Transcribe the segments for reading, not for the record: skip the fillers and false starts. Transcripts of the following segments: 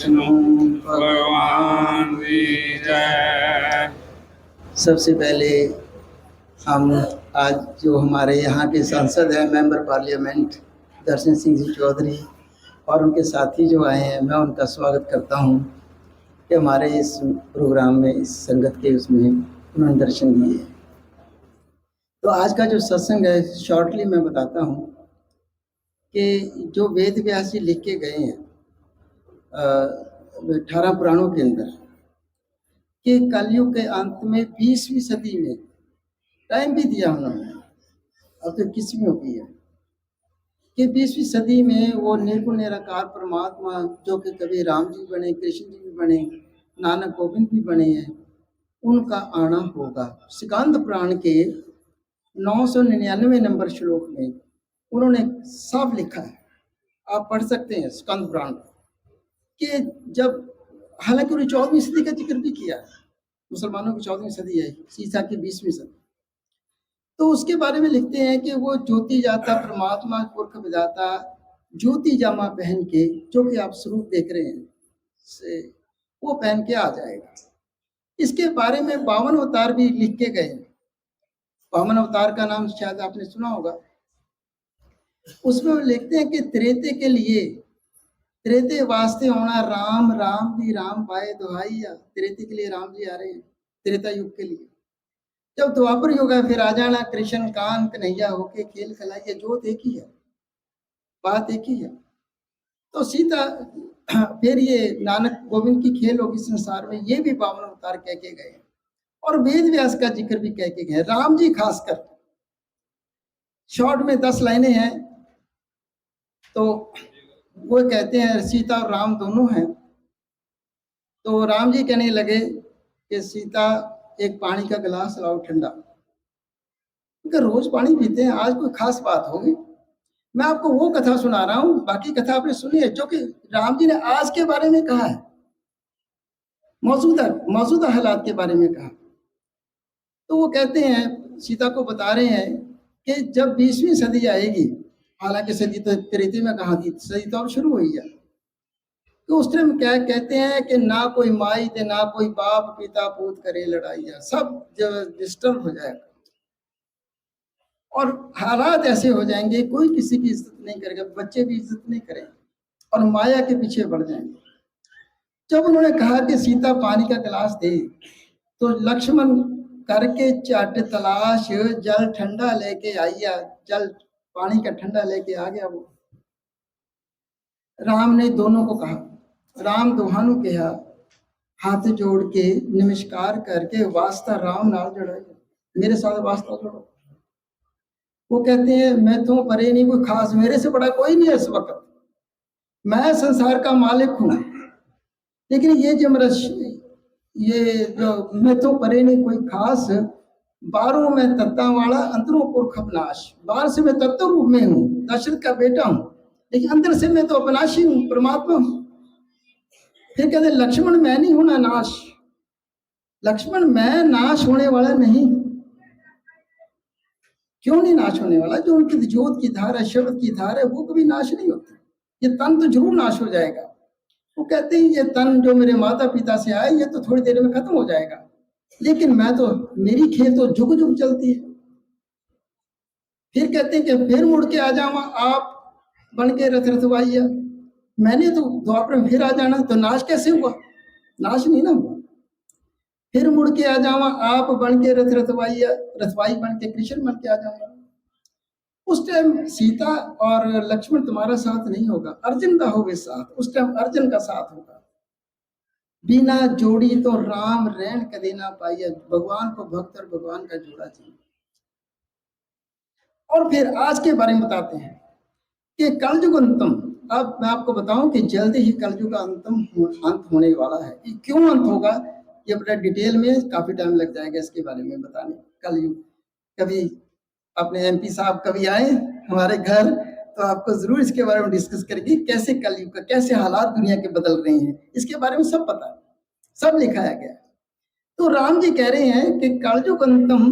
विष्णु भगवान की जय। सबसे पहले हम आज जो हमारे यहाँ के सांसद हैं, मेंबर पार्लियामेंट दर्शन सिंह जी चौधरी और उनके साथी जो आए हैं, मैं उनका स्वागत करता हूँ कि हमारे इस प्रोग्राम में, इस संगत के उसमें उन्होंने दर्शन दिए। तो आज का जो सत्संग है, शॉर्टली मैं बताता हूँ कि जो वेद व्यास जी लिख के गए हैं 18 पुराणों के अंदर, कि कलयुग के अंत में 20वीं सदी में टाइम भी दिया उन्होंने, अब तो 21वीं की है, कि 20वीं सदी में वो निर्गुण निराकार परमात्मा जो कि कभी राम जी बने, कृष्ण जी भी बने, नानक गोविंद भी बने हैं, उनका आना होगा। स्कंद पुराण के 999 नंबर श्लोक में उन्होंने साफ लिखा है, आप पढ़ सकते हैं स्कंद पुराण कि जब, हालांकि उन्होंने 14वीं सदी का जिक्र भी किया है, मुसलमानों की 14वीं सदी है, ईसा की 20वीं सदी, तो उसके बारे में लिखते हैं कि वो ज्योति जाता परमात्मा पुरख विधाता ज्योति जामा पहन के, जो कि आप स्वरूप देख रहे हैं से, वो पहन के आ जाएगा। इसके बारे में 52 अवतार भी लिख के गए। 52 अवतार का नाम शायद आपने सुना होगा। उसमें वो लिखते हैं कि त्रेते के लिए, त्रेते वास्ते होना राम, राम दी राम पाए दुहाइया। त्रेते के लिए राम जी आ रहे हैं, त्रेता युग के लिए। जब द्वापर युग है फिर आ जाना कृष्ण कान कन्हैया होके खेल खिलाइए। जोत एक ही है, बात एक ही है। तो सीता फिर ये नानक गोविंद की खेल होगी संसार में, ये भी 52 अवतार कह के गए और वेद व्यास का जिक्र भी कह के गए। राम जी खासकर, शॉर्ट में 10 लाइनें हैं, तो वो कहते हैं सीता और राम दोनों हैं। तो राम जी कहने लगे कि सीता एक पानी का गिलास लाओ ठंडा, क्योंकि रोज पानी पीते हैं, आज कोई खास बात होगी। मैं आपको वो कथा सुना रहा हूँ, बाकी कथा आपने सुनी है जो कि राम जी ने आज के बारे में कहा है, मौजूदा हालात के बारे में कहा। तो वो कहते हैं, सीता को बता रहे हैं कि जब 20वीं सदी आएगी, हालांकि सदी तो त्रेती में कहा थी, सदी तो अब शुरू हुई है, तो उस टाइम क्या कहते हैं कि ना कोई माई थे, ना कोई बाप, पिता पूत करे लड़ाइया, सब डिस्टर्ब हो जाएगा और हालात ऐसे हो जाएंगे, कोई किसी की इज्जत नहीं करेगा, बच्चे भी इज्जत नहीं करेंगे और माया के पीछे बढ़ जाएंगे। जब उन्होंने कहा कि सीता पानी का गिलास दे, तो लक्ष्मण करके चट तलाश, जल ठंडा लेके आइया, जल पानी का ठंडा लेके आ गया वो। राम ने दोनों को कहा, राम दोहानू कहा, हाथ जोड़ के नमस्कार करके वास्ता राम नाल जोड़ाइए, मेरे साथ वास्ता जोड़ो। वो कहते हैं मैं तो परे नहीं, कोई खास मेरे से बड़ा कोई नहीं है इस वक्त, मैं संसार का मालिक हूँ, लेकिन ये जो मेरा ये जो मैं तो परे नहीं कोई खास, बाहरों में तत्ता वाला अंतरों पुरख अपनाश। बाहर से मैं तत्व रूप में हूँ, दशरथ का बेटा हूँ, लेकिन अंदर से मैं तो अपनाशी हूँ, परमात्मा हूँ। फिर कहते लक्ष्मण मैं नहीं होना नाश, लक्ष्मण मैं नाश होने वाला नहीं। क्यों नहीं नाश होने वाला? जो उनकी ज्योत की धार है, शब्द की धार है, वो कभी नाश नहीं होती। ये तन तो जरूर नाश हो जाएगा। वो कहते हैं ये तन जो मेरे माता पिता से आए, ये तो थोड़ी देर में खत्म हो जाएगा, लेकिन मैं तो, मेरी खेल तो जुग जुग चलती है। फिर कहते हैं कि फिर मुड़ के आ जावा आप बन के रथ रथवाइया, मैंने तो द्वापर में फिर आ जाना, तो नाश कैसे हुआ? नाश नहीं ना हुआ। फिर मुड़ के आ जावा आप बन के रथ रथवाइया, रथवाई बन के कृष्ण बन के आ जाऊंगा। उस टाइम सीता और लक्ष्मण तुम्हारा साथ नहीं होगा, अर्जुन का होगा साथ, उस टाइम अर्जुन का साथ होगा। बिना जोड़ी तो राम रैन कदे ना पाइए, भगवान को भक्त और भगवान का जोड़ा चाहिए। और फिर आज के बारे में बताते हैं कि कलयुग अंतम। अब मैं आपको बताऊं कि जल्दी ही कलयुग का अंत होने वाला है। ये क्यों अंत होगा, ये बड़ा डिटेल में काफी टाइम लग जाएगा इसके बारे में बताने। कलयुग, कभी अपने एमपी साहब कभी आए हमारे घर, तो आपको जरूर इसके बारे में डिस्कस करेंगे, कैसे कलयुग का, कैसे हालात दुनिया के बदल रहे हैं, इसके बारे में सब पता है, सब लिखाया गया। तो राम जी कह रहे हैं कि कलयुग अंतम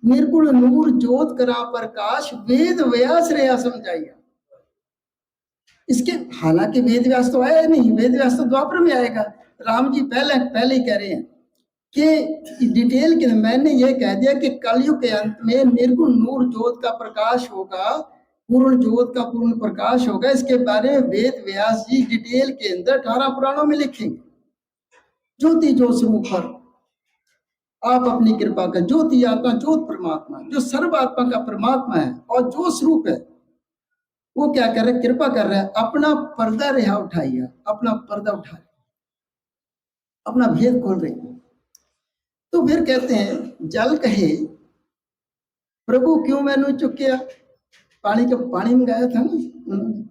निर्गुण नूर ज्योत करा प्रकाश, वेद व्यास रहा समझाइया। इसके हालांकि वेद व्यास तो आया नहीं, वेद व्यास तो द्वापर में आएगा। राम जी पहले ही कह रहे हैं कि डिटेल के मैंने ये कह दिया कि कलयुग के अंत में निर्गुण नूर ज्योत का प्रकाश होगा, पूर्ण ज्योत का पूर्ण प्रकाश होगा। इसके बारे में वेद व्यास जी डिटेल के अंदर 18 पुराणों में लिखेंगे। ज्योति ज्योत स्वरूप पर आप अपनी कृपा कर, ज्योति आत्मा ज्योत परमात्मा जो सर्व आत्मा का परमात्मा है और जो स्वरूप है, वो क्या कर रहे हैं, कृपा कर रहा है, अपना पर्दा रिहा उठाइए, अपना पर्दा उठाए, अपना भेद खोल रहे हैं। तो फिर कहते हैं जल कहे प्रभु क्यों मैनू चुकिया, पानी में गाया था ना उन्होंने।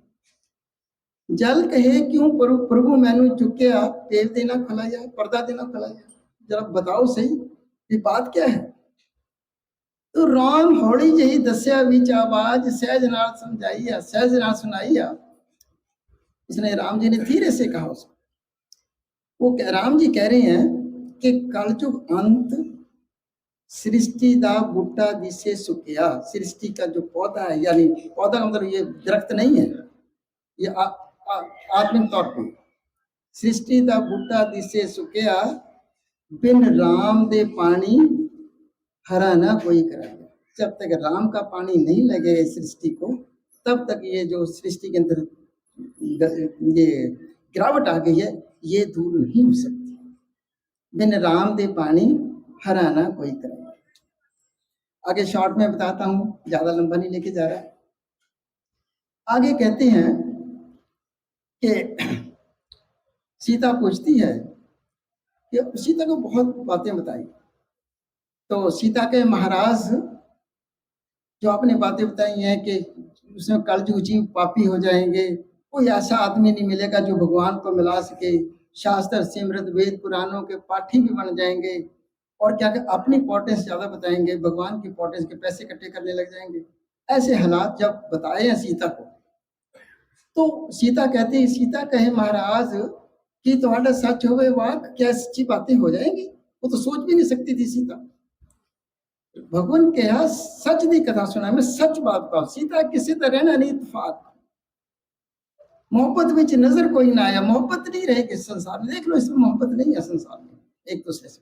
जल कहे क्यों प्रभु मैनू चुकिया, देव देना खुलाया, पर्दा देना खुलाया। जरा बताओ सही ये बात क्या है। तो राम हौली जही दस्या विच आवाज, सहज नाल समझाइया, सहज नाल सुनाइया। इसने राम जी ने धीरे से कहा उसको। वो राम जी कह रहे हैं कि कलयुग अंत सृष्टि दा बूटा दिसे सुकिया। सृष्टि का जो पौधा है, यानी पौधा का मतलब ये दरख्त नहीं है, ये आत्मिक तौर पर सृष्टि दा बूटा दिसे सुकिया, बिन राम दे पानी हरा ना कोई करेगा। जब तक राम का पानी नहीं लगेगा सृष्टि को, तब तक ये जो सृष्टि के अंदर ये गिरावट आ गई है, ये दूर नहीं हो सकती। बिन राम दे पानी हरा ना कोई करेगा। आगे शॉर्ट में बताता हूं, ज्यादा लंबा नहीं लेके जा रहा। आगे कहते हैं कि सीता पूछती है कि सीता को बहुत बातें बताई। तो सीता के महाराज जो आपने बातें बताई हैं कि उसमें कलयुग जीव पापी हो जाएंगे, कोई ऐसा आदमी नहीं मिलेगा जो भगवान को मिला सके, शास्त्र सिमृत वेद पुराणों के पाठी भी बन जाएंगे, और क्या अपनी पोटेंस ज्यादा बताएंगे, भगवान की पोटेंस के पैसे इकट्ठे करने लग जाएंगे। ऐसे हालात जब बताए हैं सीता को, तो सीता कहती है, सीता कहे महाराज कि तुम्हारा सच हो गए वाक, क्या सच्ची बातें हो जाएंगी। वो तो सोच भी नहीं सकती थी सीता। भगवान के यहाँ सच दी कथा सुना, मैं सच बात कहूं, सीता किसी तरह ना नहीं इत्तेफाक मोहब्बत विच नजर कोई ना आया। मोहब्बत नहीं रहेगी संसार में, देख लो इसमें मोहब्बत नहीं है संसार में एक दूसरे से।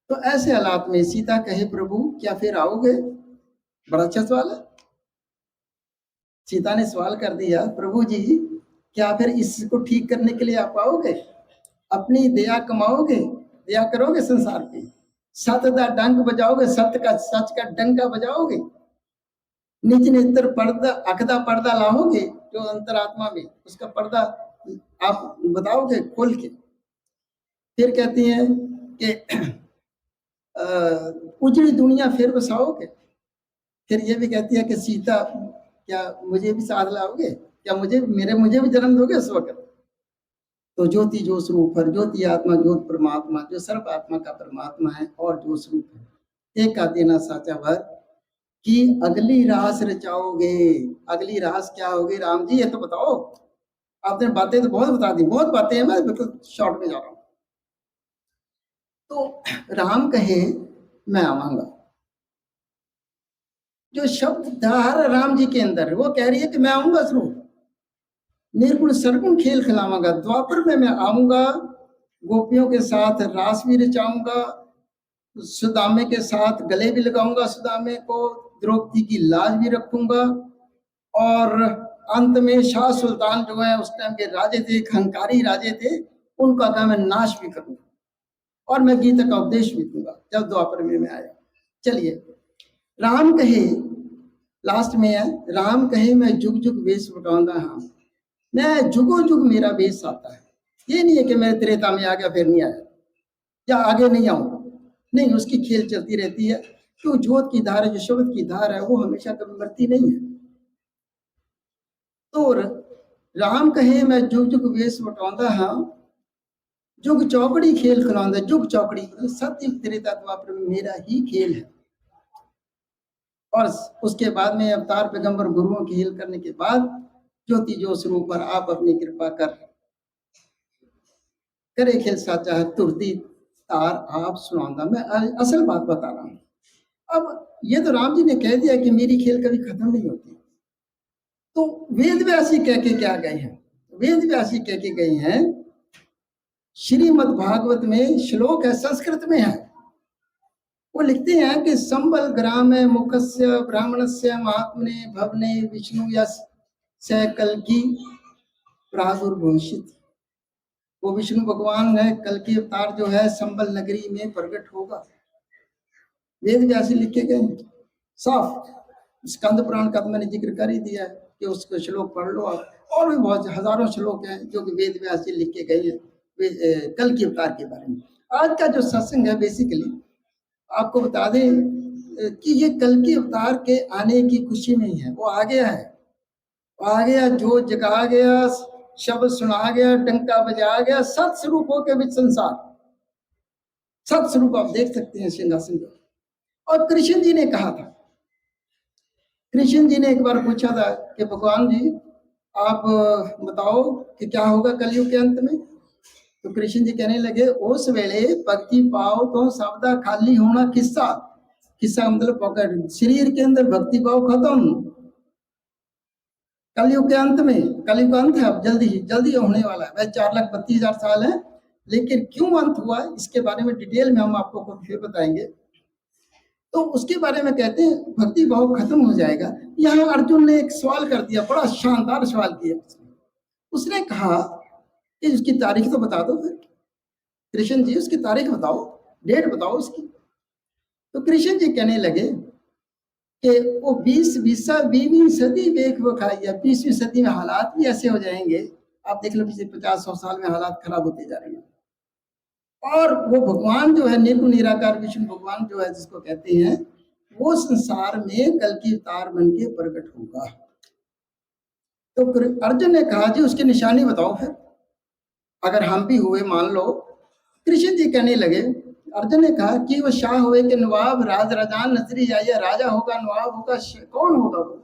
तो ऐसे हालात में सीता कहे प्रभु क्या फिर आओगे। बड़ा अच्छा सवाल है। सीता ने सवाल कर दिया, प्रभु जी क्या फिर इसको ठीक करने के लिए आप आओगे, अपनी दया कमाओगे, दया करोगे संसार पे, सत दा डंक बजाओगे, सच का डंका बजाओगे, निज नेत्र पर्दा अख दा पर्दा लाओगे, जो अंतरात्मा में उसका पर्दा आप बताओगे खोल के। फिर कहती हैं कि उजड़ी दुनिया फिर बसाओगे। फिर ये भी कहती है कि सीता क्या मुझे भी साथ लाओगे, क्या मुझे भी जन्म दोगे उस वक्त। तो ज्योति जो स्वरूप है, ज्योति आत्मा ज्योत परमात्मा जो सर्व आत्मा का परमात्मा है और जो स्वरूप है, एक का देना साचा वर कि अगली रास रचाओगे। अगली रास क्या होगी राम जी, ये तो बताओ। आपने बातें तो बहुत बता दी, बहुत बातें हैं, मैं बिल्कुल शॉर्ट में जा रहा हूं। तो राम कहे मैं आवांगा। जो शब्द धार राम जी के अंदर, वो कह रही है कि मैं आऊंगा जरूर, निर्गुण सरगुण खेल खिलाऊंगा। द्वापर में मैं आऊंगा, गोपियों के साथ रास भी रचाऊंगा, सुदामे के साथ गले भी लगाऊंगा, सुदामे को द्रौपदी की लाज भी रखूंगा, और अंत में शाह सुल्तान जो है उस टाइम के राजे थे, खंकारी राजे थे, उनका का मैं नाश भी करूंगा, और मैं गीता का उपदेश भी दूंगा जब द्वापर में मैं आया। चलिए राम कहे, लास्ट में है, राम कहे मैं जुग जुग वेश उठाऊंगा। हाँ, मैं जुगो जुग मेरा वेश आता है। ये नहीं है कि मैं त्रेता में आ गया फिर नहीं आया, या आगे नहीं आऊंगा, नहीं, उसकी खेल चलती रहती है। तो ज्योत की धार है, जो शब्द की धार है, वो हमेशा कभी मरती नहीं है। तो राम कहे मैं जुग जुग वेश उठाऊंगा। हाँ, जुग चौकड़ी खेल खिलाऊंगा। जुग चौकड़ी सत्य त्रेता द्वापर मेरा ही खेल है। और उसके बाद में अवतार पैगंबर गुरुओं की हेल करने के बाद ज्योति जो स्वरूप पर आप अपनी कृपा कर करे खेल साचा है, तुरती तार आप सुनाऊंगा। मैं असल बात बता रहा हूं। अब ये तो राम जी ने कह दिया कि मेरी खेल कभी खत्म नहीं होती, तो वेद व्यासी कह के क्या गए हैं, वेद व्यासी कह के गए हैं, श्रीमद् भागवत में श्लोक है, संस्कृत में है, वो लिखते हैं कि संबल ग्राम मुखस्य ब्राह्मणस्य महात्मने भवने विष्णु यश कल की प्रादुर्भूषित। वो विष्णु भगवान है, कल की अवतार जो है संबल नगरी में प्रकट होगा। वेद व्यासी लिख के गए साफ। स्कंद पुराण का तो मैंने जिक्र कर ही दिया है कि उसको श्लोक पढ़ लो आप, और भी बहुत हजारों श्लोक हैं जो कि वेद व्यासी लिख के गए हैं कल की अवतार के बारे में। आज का जो सत्संग है बेसिकली आपको बता दें कि ये कल की अवतार के आने की खुशी में ही है। वो आ गया है, वो आ गया, जो जगा गया, शब्द सुना गया, डंका बजा गया, सत्स्वरूप हो के भी संसार, सत्स्वरूप आप देख सकते हैं सिंहासन पर। और कृष्ण जी ने कहा था, कृष्ण जी ने एक बार पूछा था कि भगवान जी आप बताओ कि क्या होगा कलयुग के अंत में। तो कृष्ण जी कहने लगे, उस वेले भक्ति पाओ तो शब्दा खाली होना किस्सा, किस्सा मतलब पकड़, शरीर के अंदर भक्ति भाव खत्म। कलयुग के अंत में, कलयुग का अंत है अब जल्दी होने वाला है। वह 4,32,000 साल है, लेकिन क्यों अंत हुआ इसके बारे में डिटेल में हम आपको फिर बताएंगे। तो उसके बारे में कहते हैं भक्ति भाव खत्म हो जाएगा। यहाँ अर्जुन ने एक सवाल कर दिया, बड़ा शानदार सवाल किया। उसने कहा कि उसकी तारीख तो बता दो। फिर कृष्ण जी उसकी तारीख बताओ, डेट बताओ उसकी। तो कृष्ण जी कहने लगे कि वो 20वीं सदी देख वो खाई है। 20वीं सदी में हालात भी ऐसे हो जाएंगे, आप देख लो पिछले 50-100 साल में हालात खराब होते जा रहे हैं। और वो भगवान जो है निर्गुण निराकार विष्णु भगवान जो है जिसको कहते हैं, वो संसार में कल की अवतार बन के प्रकट होगा। तो अर्जुन ने कहा जी उसकी निशानी बताओ फिर, अगर हम भी हुए मान लो। कृष्ण जी कहने लगे, अर्जुन ने कहा कि वो शाह हुए कि नवाब राज राजान नजरी आइए, राजा होगा नवाब होगा, कौन होगा वो।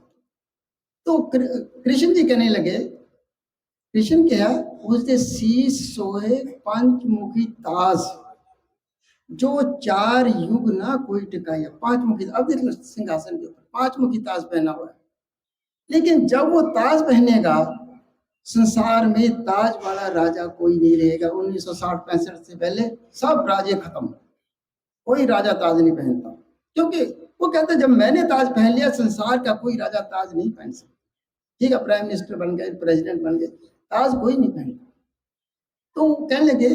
तो कृष्ण जी कहने लगे, कृष्ण क्या, उसके शीश सोहे पंचमुखी ताज, जो 4 युग ना कोई टिकाया। 5 मुखी, अब देख लो सिंहासन के ऊपर 5 मुखी ताज पहना हुआ है। लेकिन जब वो ताज पहनेगा, संसार में ताज वाला राजा कोई नहीं रहेगा। 1960-65 से पहले सब राजे खत्म, कोई राजा ताज नहीं पहनता, क्योंकि वो कहते जब मैंने ताज पहन लिया, संसार का कोई राजा ताज नहीं पहन सकता। ठीक है, प्राइम मिनिस्टर बन गए, प्रेसिडेंट बन गए, ताज कोई नहीं पहनता। तो कहने लगे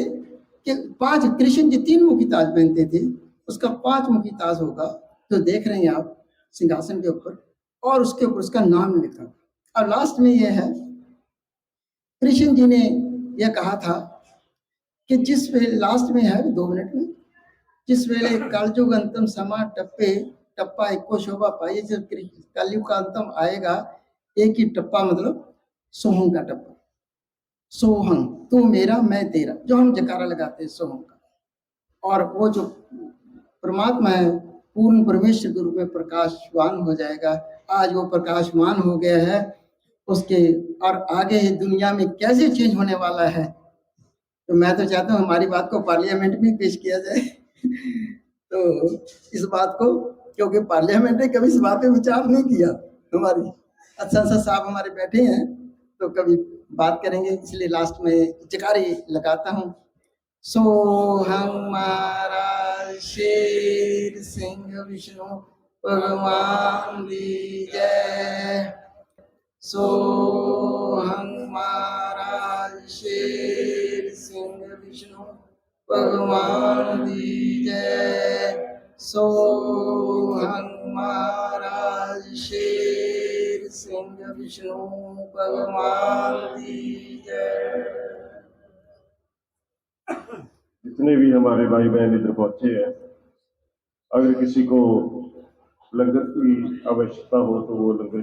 कि 5, कृष्ण जी 3 मुखी ताज पहनते थे, उसका 5 मुखी ताज होगा। तो देख रहे हैं आप सिंहासन के ऊपर, और उसके ऊपर उसका नाम लिखा। और लास्ट में यह है, कृष्ण जी ने यह कहा था कि जिस वेले, लास्ट में है 2 मिनट में, जिस वेले कलयुग अंतम समा टप्पे टप्पा एको शोभा पाइए। जब कलयुग का अंतम आएगा, एक ही टप्पा मतलब सोहम का टप्पा, सोहम तू मेरा मैं तेरा, जो हम जकारा लगाते हैं सोहम का। और वो जो परमात्मा है पूर्ण परमेश्वर के रूप में प्रकाशवान हो जाएगा। आज वो प्रकाशवान हो गया है उसके, और आगे दुनिया में कैसे चेंज होने वाला है। तो मैं तो चाहता हूँ हमारी बात को पार्लियामेंट में पेश किया जाए तो इस बात को, क्योंकि पार्लियामेंट ने कभी इस बात पे विचार नहीं किया। हमारी अच्छा साहब हमारे बैठे हैं तो कभी बात करेंगे, इसलिए लास्ट में जकारे लगाता हूँ। सो हमारा शेर सिंह विष्णु भगवान दी जय। सो हमारा शेर सिंह विष्णु भगवान दी जय। सो हमारा शेर सिंह विष्णु भगवान दी जय। जितने भी हमारे भाई बहन इधर पहुंचे हैं, अगर किसी को लंगर की आवश्यकता हो तो वो लंगर